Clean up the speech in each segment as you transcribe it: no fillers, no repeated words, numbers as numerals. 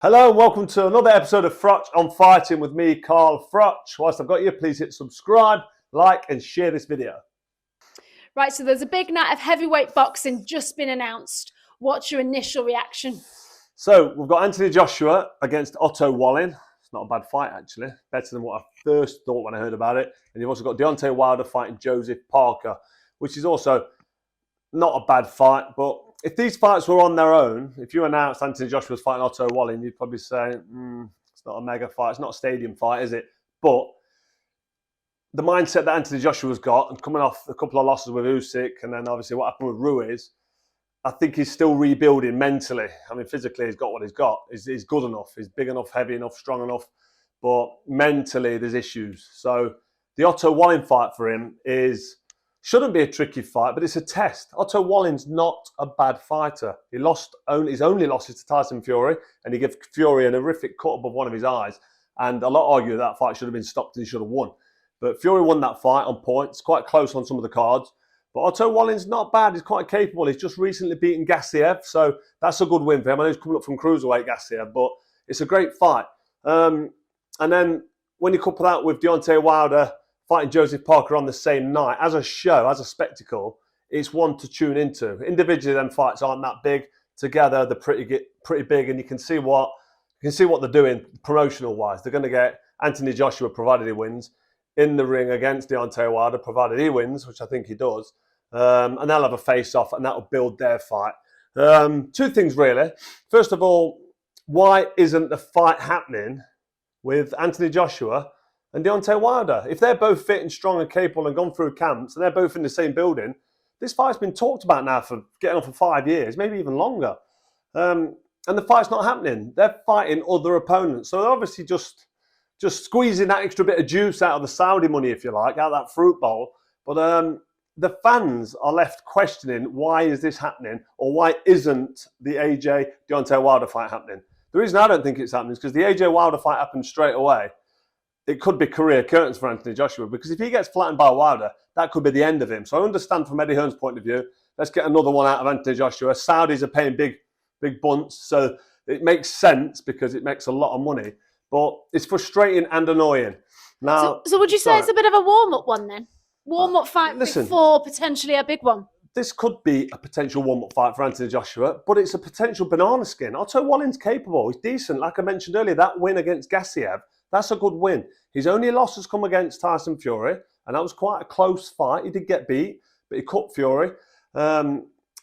Hello and welcome to another episode of Froch on Fighting with me, Carl Froch. Whilst I've got you, please hit subscribe, like and share this video. Right, so there's a big night of heavyweight boxing just been announced. What's your initial reaction? So we've got Anthony Joshua against Otto Wallin. It's not a bad fight actually, better than what I first thought when I heard about it. And you've also got Deontay Wilder fighting Joseph Parker, which is also not a bad fight, but if these fights were on their own, if you announced Anthony Joshua's fighting Otto Wallin, you'd probably say, it's not a mega fight, it's not a stadium fight, is it? But the mindset that Anthony Joshua's got, and coming off a couple of losses with Usyk, and then obviously what happened with Ruiz, I think he's still rebuilding mentally. I mean, physically, he's got what he's got. He's good enough, he's big enough, heavy enough, strong enough, but mentally, there's issues. So the Otto Wallin fight for him shouldn't be a tricky fight, but it's a test. Otto Wallin's not a bad fighter. His only losses to Tyson Fury, and he gave Fury an horrific cut above one of his eyes. And a lot argue that fight should have been stopped and he should have won. But Fury won that fight on points, quite close on some of the cards. But Otto Wallin's not bad. He's quite capable. He's just recently beaten Gassiev, so that's a good win for him. I know he's coming up from cruiserweight Gassiev, but it's a great fight. And then when you couple that with Deontay Wilder fighting Joseph Parker on the same night, as a show, as a spectacle, it's one to tune into. Individually, them fights aren't that big. Together, they're pretty big, and you can see what they're doing promotional-wise. They're going to get Anthony Joshua, provided he wins, in the ring against Deontay Wilder, provided he wins, which I think he does. And they'll have a face-off, and that'll build their fight. Two things, really. First of all, why isn't the fight happening with Anthony Joshua and Deontay Wilder? If they're both fit and strong and capable and gone through camps and they're both in the same building, this fight's been talked about now for getting on for 5 years, maybe even longer. And the fight's not happening. They're fighting other opponents. So they're obviously just squeezing that extra bit of juice out of the Saudi money, if you like, out of that fruit bowl. But the fans are left questioning, why is this happening? Or why isn't the AJ Deontay Wilder fight happening? The reason I don't think it's happening is because the AJ Wilder fight happened straight away. It could be career curtains for Anthony Joshua, because if he gets flattened by Wilder, that could be the end of him. So I understand from Eddie Hearn's point of view, let's get another one out of Anthony Joshua. Saudis are paying big bunts, so it makes sense because it makes a lot of money. But it's frustrating and annoying. Now, so would you say it's a bit of a warm-up one then? Warm-up fight before potentially a big one? This could be a potential warm-up fight for Anthony Joshua, but it's a potential banana skin. Otto Wallin's capable. He's decent. Like I mentioned earlier, that win against Gassiev, that's a good win. His only loss has come against Tyson Fury, and that was quite a close fight. He did get beat, but he cut Fury.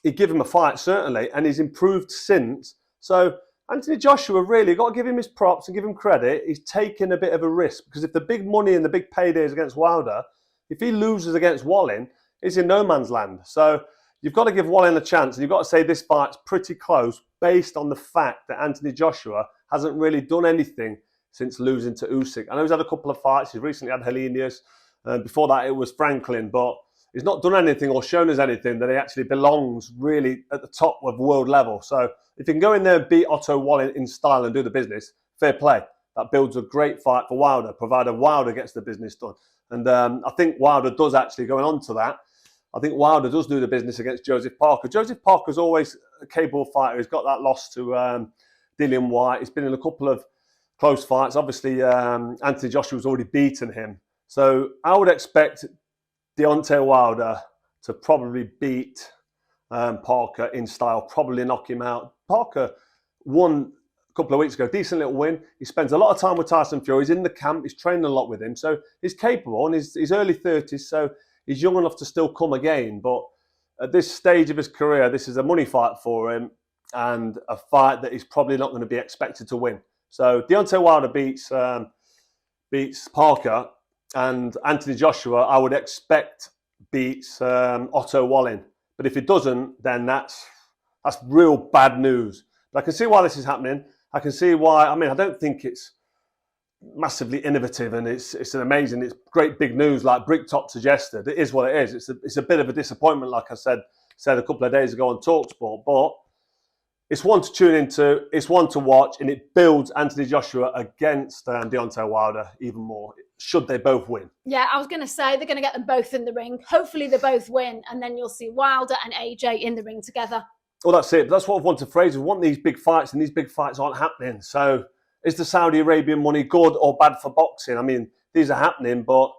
He gave him a fight, certainly, and he's improved since. So Anthony Joshua, really, got to give him his props and give him credit. He's taken a bit of a risk, because if the big money and the big paydays against Wilder, if he loses against Wallin, he's in no man's land. So you've got to give Wallin a chance, and you've got to say this fight's pretty close based on the fact that Anthony Joshua hasn't really done anything since losing to Usyk. I know he's had a couple of fights. He's recently had Helenius. Before that, it was Franklin. But he's not done anything or shown us anything that he actually belongs really at the top of world level. So if you can go in there and beat Otto Wallin in style and do the business, fair play. That builds a great fight for Wilder, provided Wilder gets the business done. And I think Wilder does actually, going on to that, I think Wilder does do the business against Joseph Parker. Joseph Parker's always a capable fighter. He's got that loss to Dillian Whyte. He's been in a couple of close fights. Obviously, Anthony Joshua's already beaten him. So I would expect Deontay Wilder to probably beat Parker in style, probably knock him out. Parker won a couple of weeks ago, decent little win. He spends a lot of time with Tyson Fury. He's in the camp. He's training a lot with him. So he's capable, and he's early 30s, so he's young enough to still come again. But at this stage of his career, this is a money fight for him, and a fight that he's probably not going to be expected to win. So Deontay Wilder beats Parker, and Anthony Joshua, I would expect, beats Otto Wallin. But if it doesn't, then that's real bad news. But I can see why this is happening. I can see why. I mean, I don't think it's massively innovative, and it's great big news like Bricktop suggested. It is what it is. It's a bit of a disappointment, like I said a couple of days ago on TalkSport, but it's one to tune into, it's one to watch, and it builds Anthony Joshua against Deontay Wilder even more, should they both win. Yeah, I was going to say, they're going to get them both in the ring. Hopefully they both win, and then you'll see Wilder and AJ in the ring together. Well, that's it. That's what I've wanted for ages. We want these big fights, and these big fights aren't happening. So is the Saudi Arabian money good or bad for boxing? I mean, these are happening, but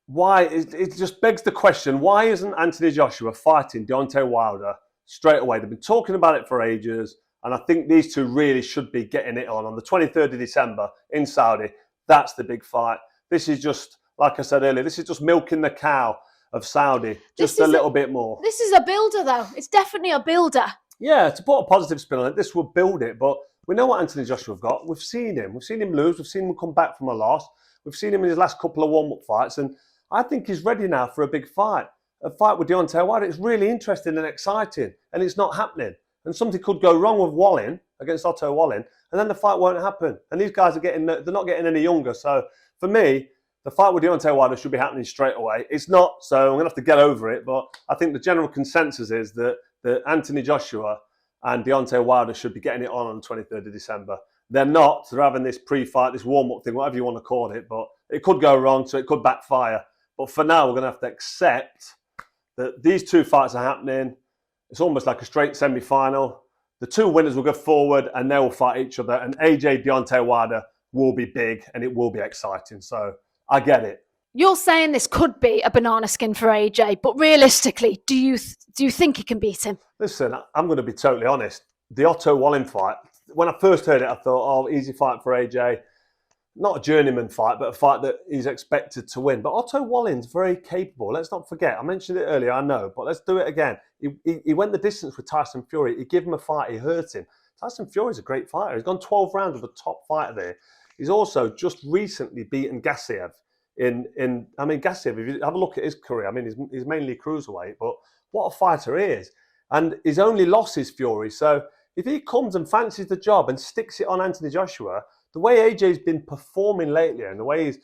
why? It just begs the question, why isn't Anthony Joshua fighting Deontay Wilder straight away? They've been talking about it for ages, and I think these two really should be getting it on the 23rd of December in Saudi. That's the big fight. This is just, like I said earlier, this is just milking the cow of Saudi, just a little bit more. This is a builder, though. It's definitely a builder. Yeah, to put a positive spin on it, this will build it, but we know what Anthony Joshua's got. We've seen him. We've seen him lose. We've seen him come back from a loss. We've seen him in his last couple of warm-up fights, and I think he's ready now for a big fight. A fight with Deontay Wilder. It's really interesting and exciting, and it's not happening. And something could go wrong with Wallin against Otto Wallin, and then the fight won't happen. And these guys they're not getting any younger. So for me, the fight with Deontay Wilder should be happening straight away. It's not, so I'm going to have to get over it. But I think the general consensus is that Anthony Joshua and Deontay Wilder should be getting it on the 23rd of December. They're not. They're having this pre-fight, this warm-up thing, whatever you want to call it. But it could go wrong, so it could backfire. But for now, we're going to have to accept that these two fights are happening. It's almost like a straight semi-final. The two winners will go forward and they will fight each other. And AJ Deontay Wilder will be big and it will be exciting. So I get it. You're saying this could be a banana skin for AJ, but realistically, do you think he can beat him? Listen, I'm going to be totally honest. The Otto Wallin fight, when I first heard it, I thought, oh, easy fight for AJ. Not a journeyman fight, but a fight that he's expected to win. But Otto Wallin's very capable. Let's not forget. I mentioned it earlier, I know, but let's do it again. He went the distance with Tyson Fury. He gave him a fight. He hurt him. Tyson Fury's a great fighter. He's gone 12 rounds with a top fighter there. He's also just recently beaten Gassiev. Gassiev, if you have a look at his career, he's mainly cruiserweight, but what a fighter he is. And his only loss is Fury. So if he comes and fancies the job and sticks it on Anthony Joshua, the way AJ's been performing lately and the way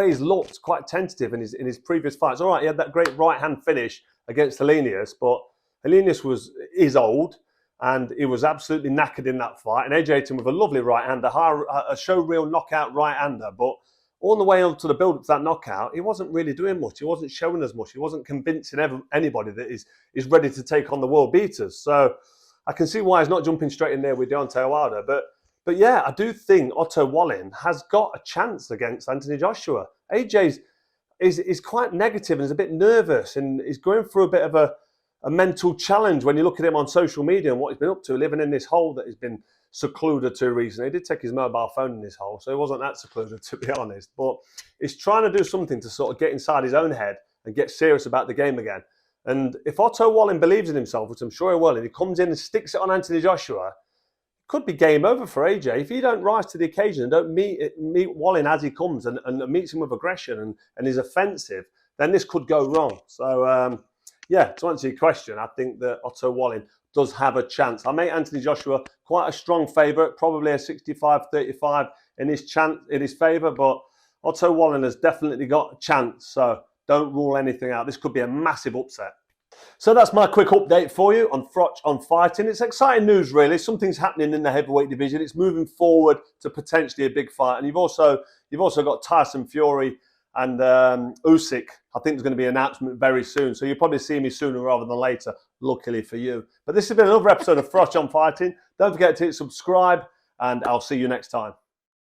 he's looked quite tentative in his previous fights. All right, he had that great right-hand finish against Helenius, but Helenius is old and he was absolutely knackered in that fight. And AJ hit him with a lovely right-hander, a show-reel knockout right-hander, but all the way up to the build-up to that knockout, he wasn't really doing much. He wasn't showing as much. He wasn't convincing anybody that is ready to take on the world beaters. So I can see why he's not jumping straight in there with Deontay Wilder, But yeah, I do think Otto Wallin has got a chance against Anthony Joshua. AJ is quite negative and is a bit nervous and he's going through a bit of a mental challenge when you look at him on social media and what he's been up to, living in this hole that he's been secluded to recently. He did take his mobile phone in this hole, so he wasn't that secluded, to be honest. But he's trying to do something to sort of get inside his own head and get serious about the game again. And if Otto Wallin believes in himself, which I'm sure he will, and he comes in and sticks it on Anthony Joshua, could be game over for AJ. If he don't rise to the occasion and don't meet Wallin as he comes and meets him with aggression and is offensive, then this could go wrong. So, to answer your question, I think that Otto Wallin does have a chance. I make Anthony Joshua quite a strong favourite, probably a 65-35 in his favour, but Otto Wallin has definitely got a chance. So don't rule anything out. This could be a massive upset. So that's my quick update for you on Froch on fighting. It's exciting news, really. Something's happening in the heavyweight division. It's moving forward to potentially a big fight. And you've also got Tyson Fury and Usyk. I think there's going to be an announcement very soon. So you'll probably see me sooner rather than later, luckily for you. But this has been another episode of Froch on fighting. Don't forget to hit subscribe, and I'll see you next time.